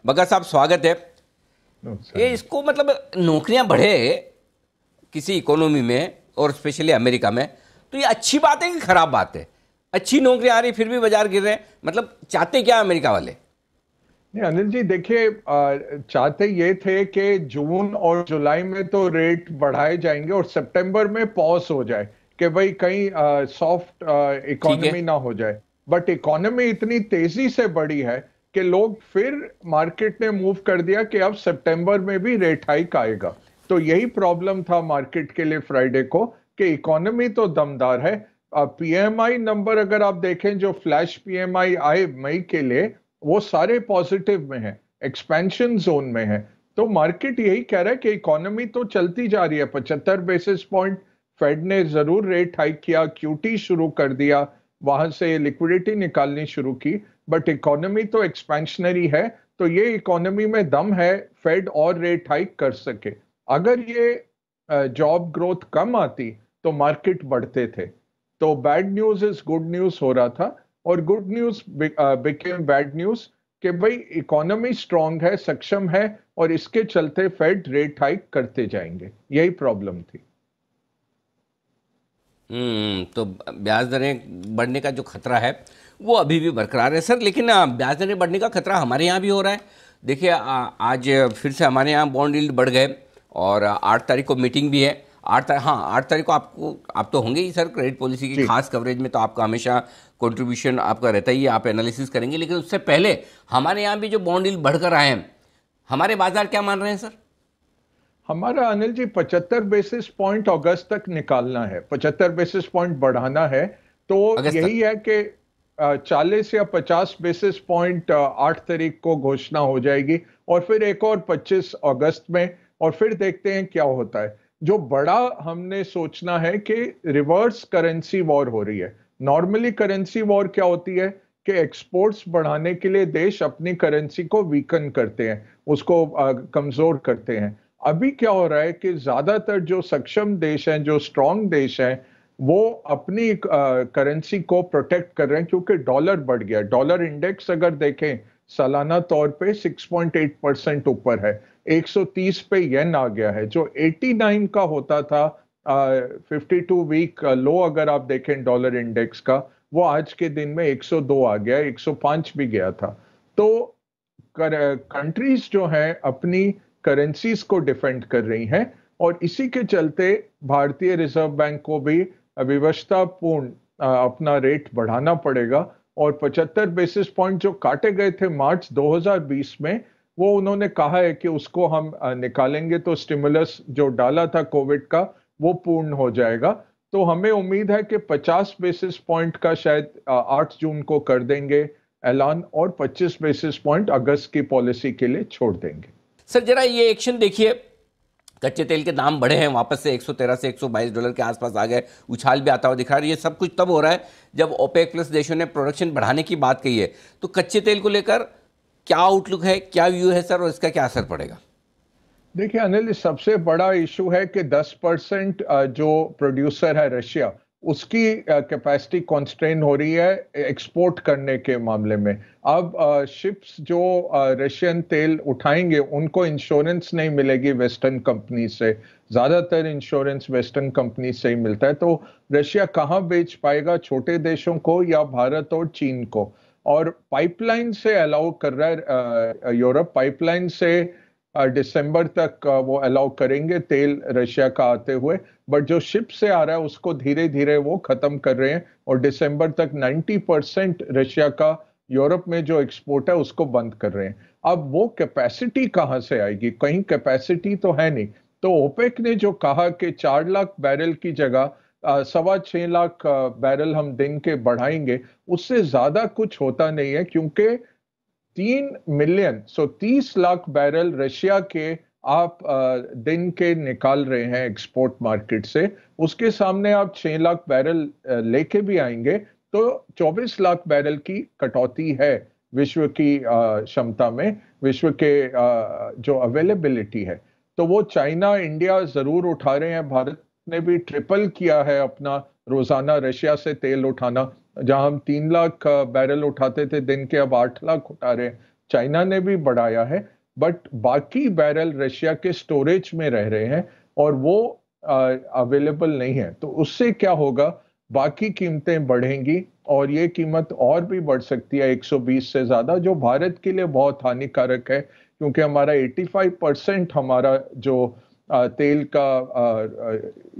बगा साहब स्वागत है। ये इसको मतलब नौकरियां बढ़े किसी इकोनॉमी में और स्पेशली अमेरिका में, तो ये अच्छी बात है कि खराब बात है? अच्छी नौकरियां आ रही फिर भी बाजार गिर रहे हैं, मतलब चाहते क्या अमेरिका वाले? नहीं अनिल जी, देखिए, चाहते ये थे कि जून और जुलाई में तो रेट बढ़ाए जाएंगे और सितंबर में पॉज हो जाए कि भाई कहीं सॉफ्ट ठीक है। इकोनॉमी ना हो जाए। बट इकोनॉमी इतनी तेजी से बढ़ी है कि लोग फिर मार्केट ने मूव कर दिया कि अब सितंबर में भी रेट हाइक आएगा। तो यही प्रॉब्लम था मार्केट के लिए फ्राइडे को कि इकोनॉमी तो दमदार है। पीएमआई नंबर अगर आप देखें, जो फ्लैश पीएमआई आए मई के लिए, वो सारे पॉजिटिव में है, एक्सपेंशन जोन में है। तो मार्केट यही कह रहा है कि इकोनॉमी तो चलती जा रही है। 75 बेसिस पॉइंट फेड ने जरूर रेट हाइक किया, क्यूटी शुरू कर दिया, वहां से लिक्विडिटी निकालनी शुरू की, बट इकोनॉमी तो एक्सपेंशनरी है। तो ये इकोनॉमी में दम है, फेड और रेट हाइक कर सके। अगर ये जॉब ग्रोथ कम आती तो मार्केट बढ़ते थे। तो bad news is good news हो रहा था, और good news became bad news कि भाई इकोनॉमी स्ट्रांग है, सक्षम है, और इसके चलते फेड रेट हाइक करते जाएंगे। यही प्रॉब्लम थी। तो ब्याज दरें बढ़ने का जो खतरा है वो अभी भी बरकरार है सर, लेकिन ब्याज दरें बढ़ने का खतरा हमारे यहाँ भी हो रहा है। देखिए आज फिर से हमारे यहाँ बॉन्ड यील्ड बढ़ गए और 8 तारीख को मीटिंग भी है। 8 तारीख को आपको आप तो होंगे ही सर, क्रेडिट पॉलिसी की जी, खास कवरेज में तो आपका हमेशा कंट्रीब्यूशन आपका रहता ही है, आप एनालिसिस करेंगे। लेकिन उससे पहले हमारे यहाँ भी जो बॉन्ड यील्ड बढ़कर आए हैं, हमारे बाजार क्या मान रहे हैं सर? हमारा अनिल जी 75 बेसिस पॉइंट अगस्त तक निकालना है, 75 बेसिस पॉइंट बढ़ाना है। तो अगस्त तक? यही है कि 40 या 50 बेसिस पॉइंट 8 तारीख को घोषणा हो जाएगी, और फिर एक और 25 अगस्त में, और फिर देखते हैं क्या होता है। जो बड़ा हमने सोचना है कि रिवर्स करेंसी वॉर हो रही है। नॉर्मली करेंसी वॉर क्या होती है कि एक्सपोर्ट्स बढ़ाने के लिए देश अपनी करेंसी को वीकन करते हैं, उसको कमजोर करते हैं। अभी क्या हो रहा है कि ज्यादातर जो सक्षम देश हैं, जो स्ट्रांग देश हैं, वो अपनी करेंसी को प्रोटेक्ट कर रहे हैं, क्योंकि डॉलर बढ़ गया। डॉलर इंडेक्स अगर देखें सालाना तौर पे 6.8% ऊपर है, 130 पे येन आ गया है। जो 89 का होता था 52 वीक लो अगर आप देखें डॉलर इंडेक्स का, वो आज के दिन में 102 आ गया, 105 भी गया था। तो कंट्रीज जो हैं अपनी करेंसीज को डिफेंड कर रही हैं, और इसी के चलते भारतीय रिजर्व बैंक को भी विवशतापूर्ण अपना रेट बढ़ाना पड़ेगा। और 75 बेसिस पॉइंट जो काटे गए थे मार्च 2020 में, वो उन्होंने कहा है कि उसको हम निकालेंगे तो स्टिमुलस जो डाला था कोविड का, वो पूर्ण हो जाएगा। तो हमें उम्मीद है कि 50 बेसिस पॉइंट का शायद 8 जून को कर देंगे ऐलान, और 25 बेसिस पॉइंट अगस्त की पॉलिसी के लिए छोड़ देंगे। सर जरा ये एक्शन देखिए, कच्चे तेल के दाम बढ़े हैं, वापस से 113 से $122 के आसपास आ गए, उछाल भी आता हुआ दिख रहा है। ये सब कुछ तब हो रहा है जब ओपेक प्लस देशों ने प्रोडक्शन बढ़ाने की बात कही है। तो कच्चे तेल को लेकर क्या आउटलुक है, क्या व्यू है सर, और इसका क्या असर पड़ेगा? देखिए अनिल, सबसे बड़ा इशू है कि 10% जो प्रोड्यूसर है रशिया, उसकी कैपेसिटी कॉन्स्ट्रेन हो रही है एक्सपोर्ट करने के मामले में। अब शिप्स जो रशियन तेल उठाएंगे, उनको इंश्योरेंस नहीं मिलेगी वेस्टर्न कंपनी से। ज्यादातर इंश्योरेंस वेस्टर्न कंपनी से ही मिलता है। तो रशिया कहाँ बेच पाएगा, छोटे देशों को या भारत और चीन को? और पाइपलाइन से अलाउ कर रहा है यूरोप, पाइपलाइन से दिसंबर तक वो अलाउ करेंगे तेल रशिया का आते हुए। बट जो शिप से आ रहा है उसको धीरे धीरे वो खत्म कर रहे हैं, और दिसंबर तक 90% रशिया का यूरोप में जो एक्सपोर्ट है उसको बंद कर रहे हैं। अब वो कैपेसिटी कहाँ से आएगी? कहीं कैपेसिटी तो है नहीं। तो ओपेक ने जो कहा कि 4 लाख बैरल की जगह 6.25 लाख बैरल हम दिन के बढ़ाएंगे, उससे ज्यादा कुछ होता नहीं है, क्योंकि 3 मिलियन 30 लाख बैरल रशिया के आप दिन के निकाल रहे हैं एक्सपोर्ट मार्केट से। उसके सामने आप 6 लाख बैरल लेके भी आएंगे तो 24 लाख बैरल की कटौती है विश्व की क्षमता में, विश्व के जो अवेलेबिलिटी है। तो वो चाइना इंडिया जरूर उठा रहे हैं। भारत ने भी ट्रिपल किया है अपना रोजाना रशिया से तेल उठाना। जहां हम 3 लाख बैरल उठाते थे दिन के, अब 8 लाख उठा रहे हैं। चाइना ने भी बढ़ाया है, बट बाकी बैरल रशिया के स्टोरेज में रह रहे हैं और वो अवेलेबल नहीं है। तो उससे क्या होगा, बाकी कीमतें बढ़ेंगी और ये कीमत और भी बढ़ सकती है 120 से ज्यादा, जो भारत के लिए बहुत हानिकारक है, क्योंकि हमारा 85% हमारा जो तेल का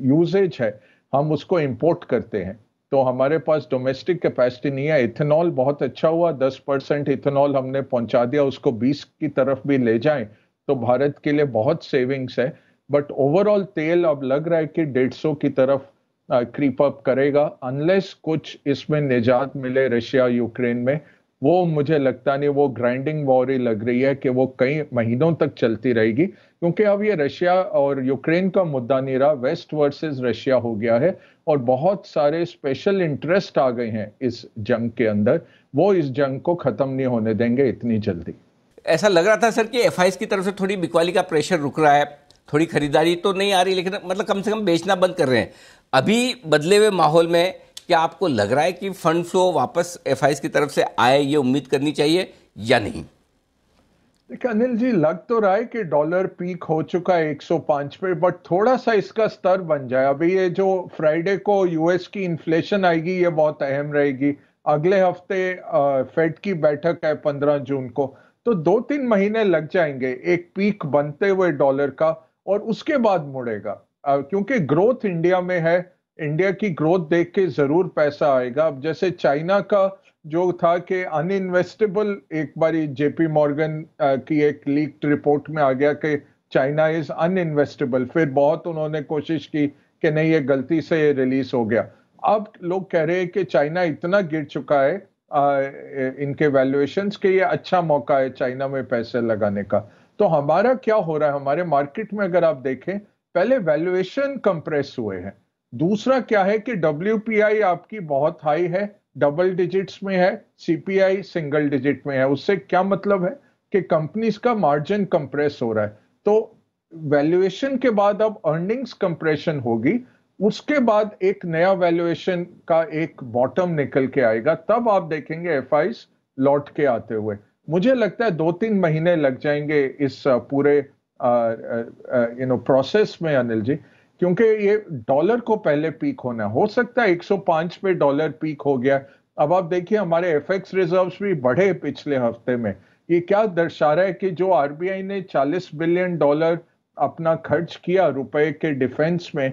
यूजेज है, हम उसको इंपोर्ट करते हैं। तो हमारे पास डोमेस्टिक कैपेसिटी नहीं है। इथेनॉल बहुत अच्छा हुआ, 10% इथेनॉल हमने पहुंचा दिया, उसको 20 की तरफ भी ले जाएं तो भारत के लिए बहुत सेविंग्स है। बट ओवरऑल तेल अब लग रहा है कि 150 की तरफ क्रीप अप करेगा, अनलेस कुछ इसमें निजात मिले रशिया यूक्रेन में। वो मुझे लगता नहीं, वो ग्राइंडिंग वॉर ही लग रही है कि वो कई महीनों तक चलती रहेगी, क्योंकि अब ये रशिया और यूक्रेन का मुद्दा नहीं रहा, वेस्ट वर्सेस रशिया हो गया है और बहुत सारे स्पेशल इंटरेस्ट आ गए हैं इस जंग के अंदर। वो इस जंग को खत्म नहीं होने देंगे इतनी जल्दी। ऐसा लग रहा था सर कि एफआईएस की तरफ से थोड़ी बिकवाली का प्रेशर रुक रहा है, थोड़ी खरीदारी तो नहीं आ रही, लेकिन मतलब कम से कम बेचना बंद कर रहे हैं। अभी बदले हुए माहौल में क्या आपको लग रहा है कि फंड फ्लो वापस एफआईएस की तरफ से आए, ये उम्मीद करनी चाहिए या नहीं? देखिए अनिल जी, लग तो रहा है कि डॉलर पीक हो चुका है 105 पे, बट थोड़ा सा इसका स्तर बन जाए। अभी ये जो फ्राइडे को यूएस की इन्फ्लेशन आएगी, ये बहुत अहम रहेगी। अगले हफ्ते फेड की बैठक है 15 जून को, तो 2-3 महीने लग जाएंगे एक पीक बनते हुए डॉलर का, और उसके बाद मुड़ेगा। क्योंकि ग्रोथ इंडिया में है, इंडिया की ग्रोथ देख के जरूर पैसा आएगा। अब जैसे चाइना का जो था कि अनइन्वेस्टेबल, एक बारी जेपी मॉर्गन की एक लीक्ड रिपोर्ट में आ गया कि चाइना इज अनइन्वेस्टेबल, फिर बहुत उन्होंने कोशिश की कि नहीं ये गलती से रिलीज हो गया। अब लोग कह रहे हैं कि चाइना इतना गिर चुका है इनके वैल्यूएशंस के, ये अच्छा मौका है चाइना में पैसे लगाने का। तो हमारा क्या हो रहा है हमारे मार्केट में, अगर आप देखें, पहले वैल्यूएशन कंप्रेस हुए हैं। दूसरा क्या है कि डब्ल्यूपीआई आपकी बहुत हाई है, डबल डिजिट्स में है, सीपीआई सिंगल डिजिट में है। उससे क्या मतलब है कि कंपनीज का मार्जिन कंप्रेस हो रहा है। तो वैल्यूएशन के बाद अब अर्निंग्स कंप्रेशन होगी, उसके बाद एक नया वैल्यूएशन का एक बॉटम निकल के आएगा, तब आप देखेंगे एफआईस लौट के आते हुए। मुझे लगता है 2-3 महीने लग जाएंगे इस पूरे प्रोसेस में अनिल जी, क्योंकि ये डॉलर को पहले पीक होना हो सकता है 105 पे डॉलर पीक हो गया। अब आप देखिए हमारे एफएक्स रिजर्व्स भी बढ़े पिछले हफ्ते में। ये क्या दर्शा रहा है कि जो आरबीआई ने $40 बिलियन अपना खर्च किया रुपए के डिफेंस में,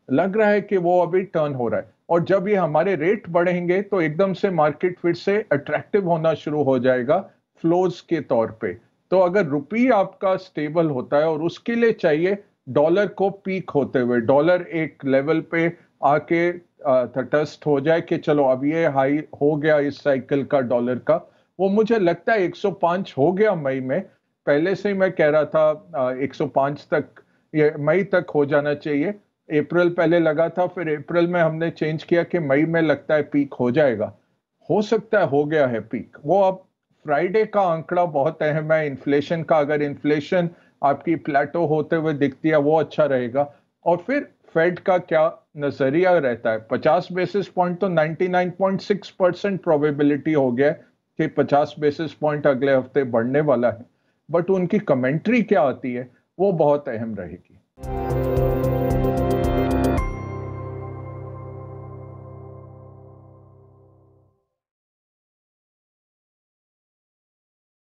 लग रहा है कि वो अभी टर्न हो रहा है। और जब ये हमारे रेट बढ़ेंगे तो एकदम से मार्केट फिर से अट्रैक्टिव होना शुरू हो जाएगा फ्लोज के तौर पे। तो अगर रुपी आपका स्टेबल होता है, और उसके लिए चाहिए डॉलर को पीक होते हुए, डॉलर एक लेवल पे आके तटस्थ हो जाए कि चलो अब ये हाई हो गया इस साइकिल का डॉलर का। वो मुझे लगता है 105 हो गया मई में, पहले से ही मैं कह रहा था 105 तक, ये मई तक हो जाना चाहिए। अप्रैल पहले लगा था, फिर अप्रैल में हमने चेंज किया कि मई में लगता है पीक हो जाएगा। हो सकता है हो गया है पीक। वो अब फ्राइडे का आंकड़ा बहुत अहम है इन्फ्लेशन का, अगर इन्फ्लेशन आपकी प्लेटो होते हुए दिखती है वो अच्छा रहेगा। और फिर फेड का क्या नजरिया रहता है, 50 बेसिस पॉइंट तो 99.6% प्रोबेबिलिटी हो गया कि 50 बेसिस पॉइंट अगले हफ्ते बढ़ने वाला है, बट उनकी कमेंट्री क्या आती है वो बहुत अहम रहेगी।